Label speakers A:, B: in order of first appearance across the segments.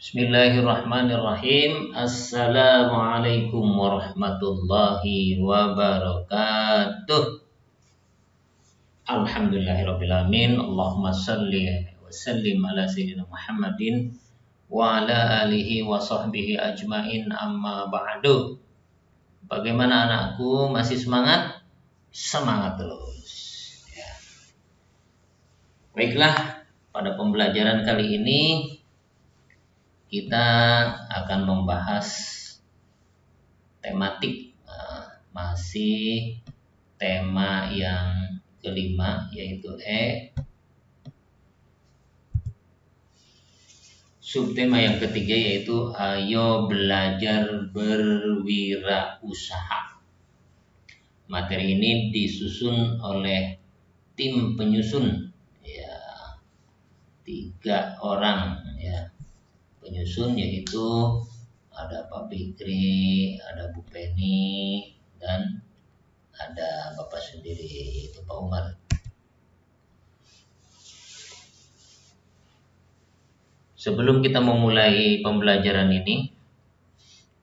A: Bismillahirrahmanirrahim. Assalamualaikum warahmatullahi wabarakatuh. Alhamdulillahirrabbilalamin. Allahumma salli wa sallim ala sayyidina Muhammadin wa ala alihi wa sahbihi ajmain, amma ba'du. Bagaimana anakku, masih semangat? Semangat terus ya. Baiklah, pada pembelajaran kali ini kita akan membahas tematik, masih tema yang kelima, yaitu subtema yang ketiga, yaitu ayo belajar berwirausaha. Materi ini disusun oleh tim penyusun ya, 3 orang ya penyusun, yaitu ada Pak Fikri, ada Bu Penny, dan ada Bapak sendiri, yaitu Pak Umar. Sebelum kita memulai pembelajaran ini,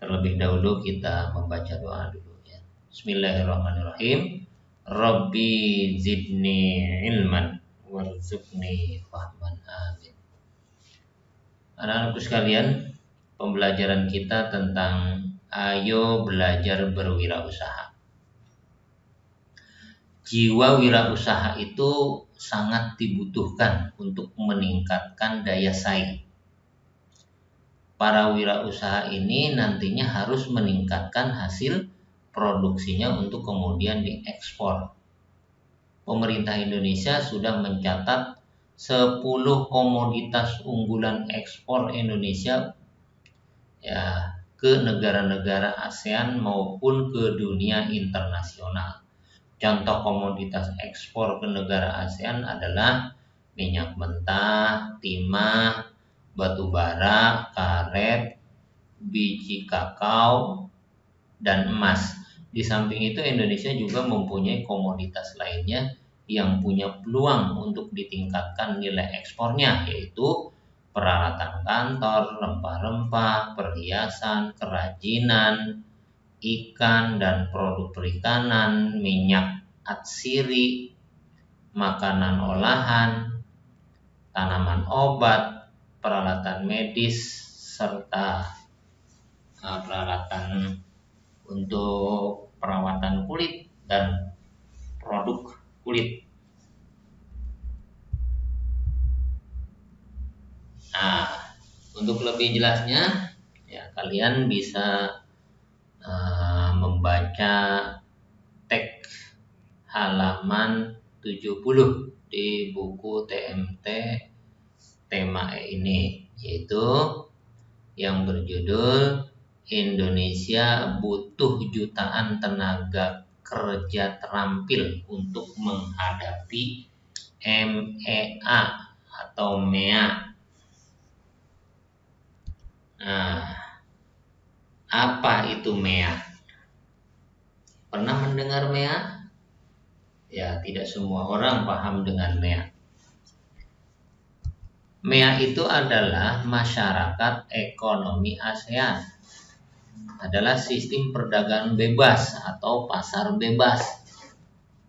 A: terlebih dahulu kita membaca doa dulu ya. Bismillahirrahmanirrahim. Rabbi zidni ilman warzuqni fahman, amin. Anak-anakku sekalian, pembelajaran kita tentang ayo belajar berwirausaha. Jiwa wirausaha itu sangat dibutuhkan untuk meningkatkan daya saing. Para wirausaha ini nantinya harus meningkatkan hasil produksinya untuk kemudian diekspor. Pemerintah Indonesia sudah mencatat 10 komoditas unggulan ekspor Indonesia ya ke negara-negara ASEAN maupun ke dunia internasional. Contoh komoditas ekspor ke negara ASEAN adalah minyak mentah, timah, batu bara, karet, biji kakao, dan emas. Di samping itu Indonesia juga mempunyai komoditas lainnya yang punya peluang untuk ditingkatkan nilai ekspornya, yaitu peralatan kantor, rempah-rempah, perhiasan, kerajinan, ikan dan produk perikanan, minyak atsiri, makanan olahan, tanaman obat, peralatan medis, serta peralatan untuk perawatan kulit dan produk kulit. Nah, untuk lebih jelasnya ya kalian bisa membaca teks halaman 70 di buku TMT tema ini, yaitu yang berjudul Indonesia butuh jutaan tenaga kerja terampil untuk menghadapi MEA atau MEA. Nah, apa itu MEA? Pernah mendengar MEA? Ya, tidak semua orang paham dengan MEA. MEA itu adalah Masyarakat Ekonomi ASEAN. Adalah sistem perdagangan bebas atau pasar bebas.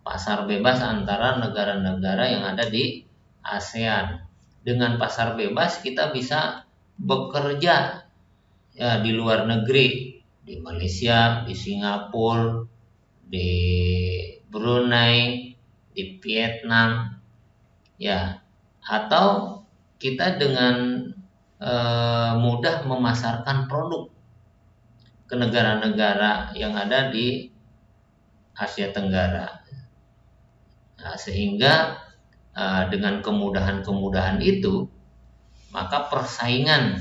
A: Pasar bebas antara negara-negara yang ada di ASEAN. Dengan pasar bebas kita bisa bekerja ya di luar negeri, di Malaysia, di Singapura, di Brunei, di Vietnam ya, atau kita dengan mudah memasarkan produk ke negara-negara yang ada di Asia Tenggara. Nah, sehingga dengan kemudahan-kemudahan itu, maka persaingan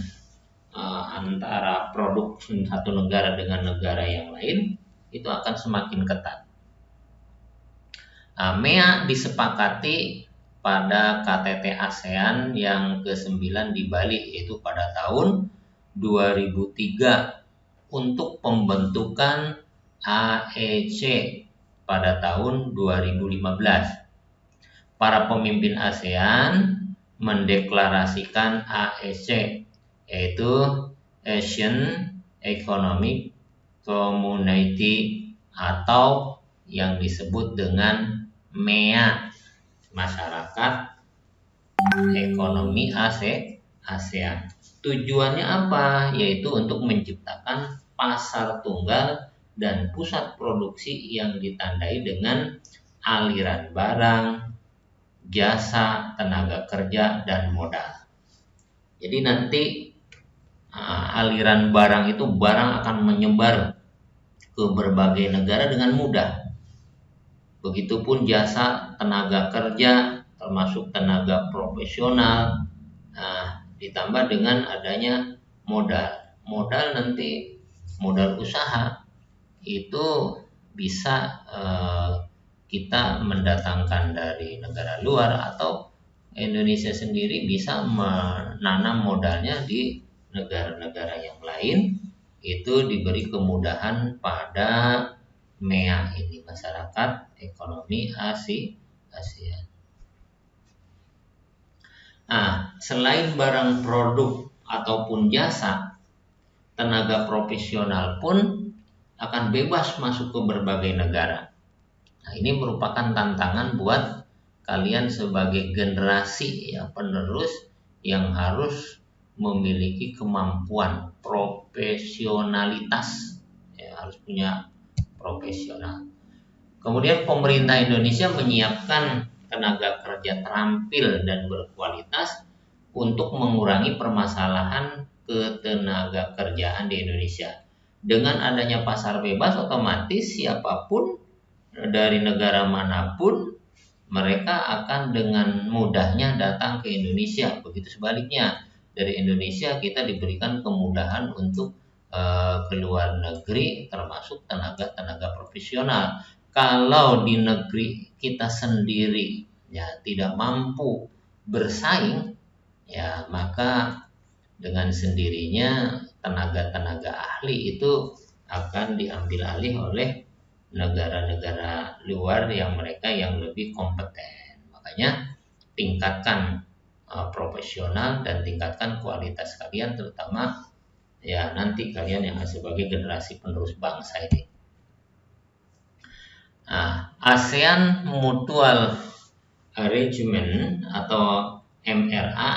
A: antara produk satu negara dengan negara yang lain itu akan semakin ketat. Nah, MEA disepakati pada KTT ASEAN yang ke-9 di Bali, yaitu pada tahun 2003 untuk pembentukan AEC pada tahun 2015. Para pemimpin ASEAN mendeklarasikan AEC, yaitu Asian Economic Community atau yang disebut dengan MEA, Masyarakat Ekonomi ASEAN. Tujuannya apa? Yaitu untuk menciptakan pasar tunggal dan pusat produksi yang ditandai dengan aliran barang, jasa, tenaga kerja, dan modal. Jadi nanti aliran barang itu akan menyebar ke berbagai negara dengan mudah. Begitupun jasa, tenaga kerja, termasuk tenaga profesional, ditambah dengan adanya modal. Modal nanti, modal usaha itu bisa kita mendatangkan dari negara luar atau Indonesia sendiri bisa menanam modalnya di negara-negara yang lain. Itu diberi kemudahan pada MEA ini, Masyarakat Ekonomi ASEAN. Selain barang produk ataupun jasa, tenaga profesional pun akan bebas masuk ke berbagai negara. Ini merupakan tantangan buat kalian sebagai generasi penerus yang harus memiliki kemampuan profesionalitas, harus punya profesional. Kemudian pemerintah Indonesia menyiapkan tenaga kerja terampil dan berkualitas untuk mengurangi permasalahan ketenaga kerjaan di Indonesia. Dengan adanya pasar bebas, otomatis siapapun dari negara manapun mereka akan dengan mudahnya datang ke Indonesia. Begitu sebaliknya, dari Indonesia kita diberikan kemudahan untuk ke luar negeri, termasuk tenaga profesional. Kalau di negeri kita sendiri tidak mampu bersaing, maka dengan sendirinya tenaga ahli itu akan diambil alih oleh negara-negara luar yang mereka yang lebih kompeten. Makanya tingkatkan profesional dan tingkatkan kualitas kalian, terutama nanti kalian yang sebagai generasi penerus bangsa ini. ASEAN Mutual Arrangement atau MRA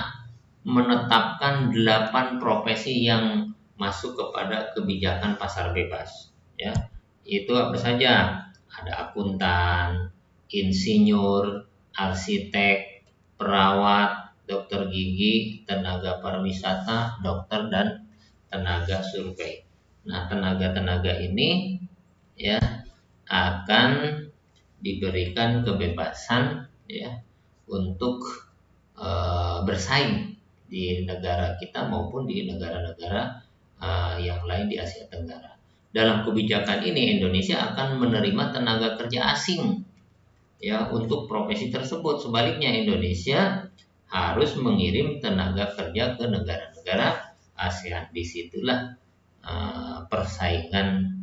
A: menetapkan 8 profesi yang masuk kepada kebijakan pasar bebas. Itu apa saja? Ada akuntan, insinyur, arsitek, perawat, dokter gigi, tenaga pariwisata, dokter, dan tenaga survei. Tenaga-tenaga ini akan diberikan kebebasan untuk bersaing di negara kita maupun di negara-negara yang lain di Asia Tenggara. Dalam kebijakan ini Indonesia akan menerima tenaga kerja asing untuk profesi tersebut. Sebaliknya Indonesia harus mengirim tenaga kerja ke negara-negara ASEAN. Disitulah persaingan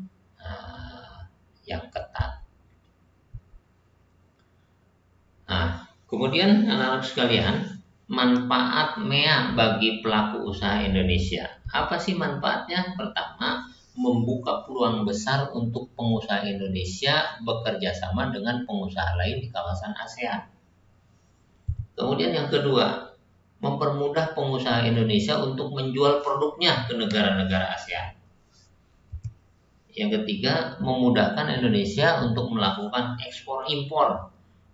A: yang ketat. Kemudian anak-anak sekalian, manfaat MEA bagi pelaku usaha Indonesia. Apa sih manfaatnya? Pertama, membuka peluang besar untuk pengusaha Indonesia bekerja sama dengan pengusaha lain di kawasan ASEAN. Kemudian yang kedua, mempermudah pengusaha Indonesia untuk menjual produknya ke negara-negara ASEAN. Yang ketiga, memudahkan Indonesia untuk melakukan ekspor-impor.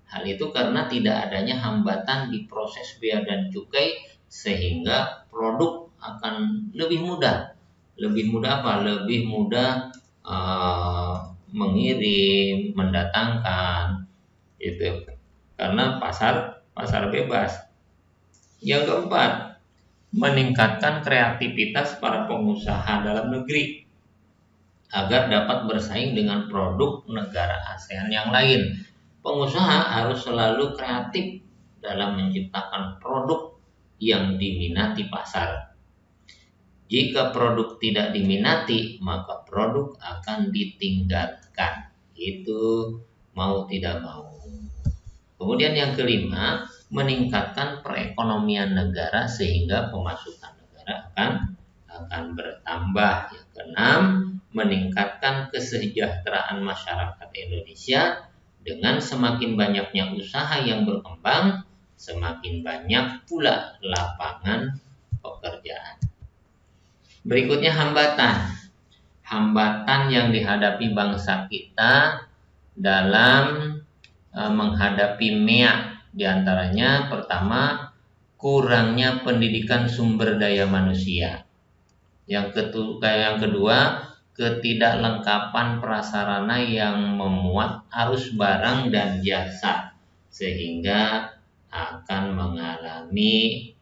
A: Hal itu karena tidak adanya hambatan di proses bea dan cukai, sehingga produk akan lebih mudah. Lebih mudah apa? Lebih mudah mengirim, mendatangkan, itu karena pasar bebas. Yang keempat, meningkatkan kreativitas para pengusaha dalam negeri agar dapat bersaing dengan produk negara ASEAN yang lain. Pengusaha harus selalu kreatif dalam menciptakan produk yang diminati pasar. Jika produk tidak diminati, maka produk akan ditinggalkan. Itu mau tidak mau. Kemudian yang kelima, meningkatkan perekonomian negara sehingga pemasukan negara akan akan bertambah. Yang keenam, meningkatkan kesejahteraan masyarakat Indonesia. Dengan semakin banyaknya usaha yang berkembang, semakin banyak pula lapangan pekerjaan. Berikutnya hambatan. Hambatan yang dihadapi bangsa kita dalam menghadapi MEA, diantaranya pertama, kurangnya pendidikan sumber daya manusia. Yang kedua, ketidaklengkapan prasarana yang memuat arus barang dan jasa, sehingga akan mengalami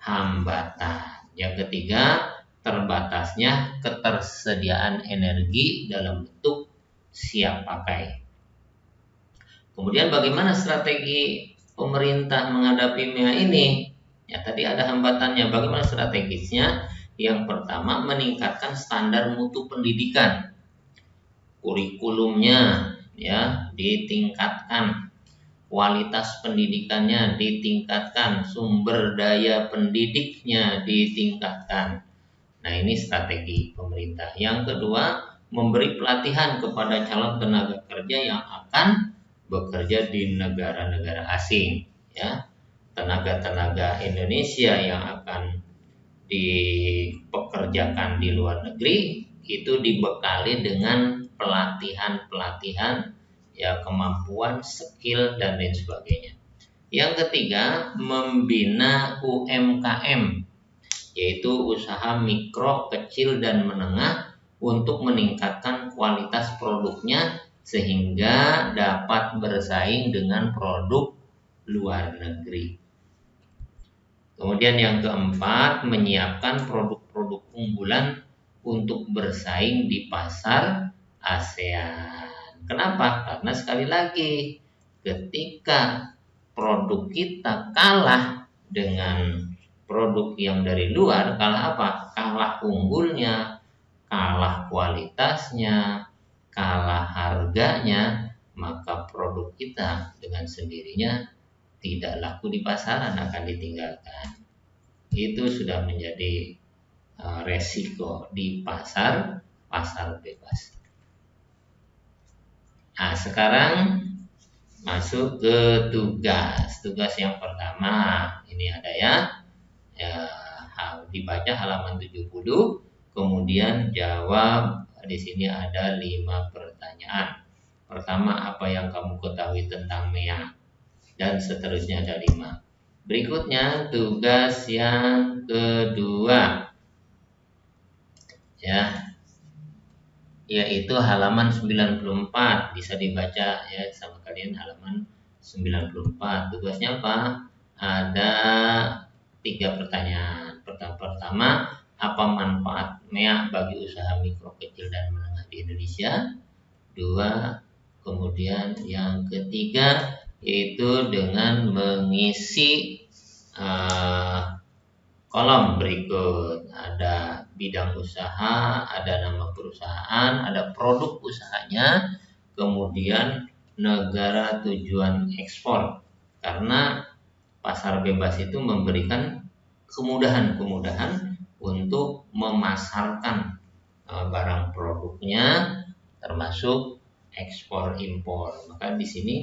A: hambatan. Yang ketiga, terbatasnya ketersediaan energi dalam bentuk siap pakai. Kemudian bagaimana strategi pemerintah menghadapi MEA ini? Ya, tadi ada hambatannya. Bagaimana strategisnya? Yang pertama, meningkatkan standar mutu pendidikan. Kurikulumnya ya ditingkatkan, kualitas pendidikannya ditingkatkan, sumber daya pendidiknya ditingkatkan. Nah, ini strategi pemerintah. Yang kedua, memberi pelatihan kepada calon tenaga kerja yang akan bekerja di negara-negara asing, ya. Tenaga-tenaga Indonesia yang akan dipekerjakan di luar negeri itu dibekali dengan pelatihan-pelatihan, ya, kemampuan, skill dan lain sebagainya. Yang ketiga, membina UMKM, yaitu usaha mikro, kecil dan menengah, untuk meningkatkan kualitas produknya sehingga dapat bersaing dengan produk luar negeri. Kemudian yang keempat, menyiapkan produk-produk unggulan untuk bersaing di pasar ASEAN. Kenapa? Karena sekali lagi, ketika produk kita kalah dengan produk yang dari luar, kalah apa? Kalah unggulnya, kalah kualitasnya, kalah harganya, maka produk kita dengan sendirinya tidak laku di pasaran, akan ditinggalkan. Itu sudah menjadi resiko di pasar bebas. Nah, sekarang masuk ke tugas yang pertama. Ini ada ya, dibaca halaman 70, kemudian jawab. Di sini ada 5 pertanyaan. Pertama, apa yang kamu ketahui tentang MEA? Dan seterusnya ada 5. Berikutnya tugas yang kedua, ya, yaitu halaman 94. Bisa dibaca ya sama kalian halaman 94. Tugasnya apa? Ada 3 pertanyaan. Pertama, apa manfaat MEA bagi usaha mikro, kecil dan menengah di Indonesia? 2, kemudian yang ketiga yaitu dengan mengisi kolom berikut. Ada bidang usaha, ada nama perusahaan, ada produk usahanya, kemudian negara tujuan ekspor. Karena pasar bebas itu memberikan kemudahan untuk memasarkan barang produknya, termasuk ekspor impor. Maka di sini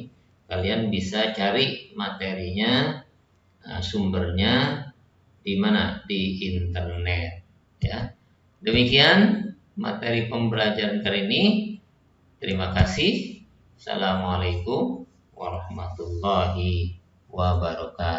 A: kalian bisa cari materinya, sumbernya di mana? Di internet, ya. Demikian materi pembelajaran kali ini. Terima kasih. Assalamualaikum warahmatullahi wabarakatuh.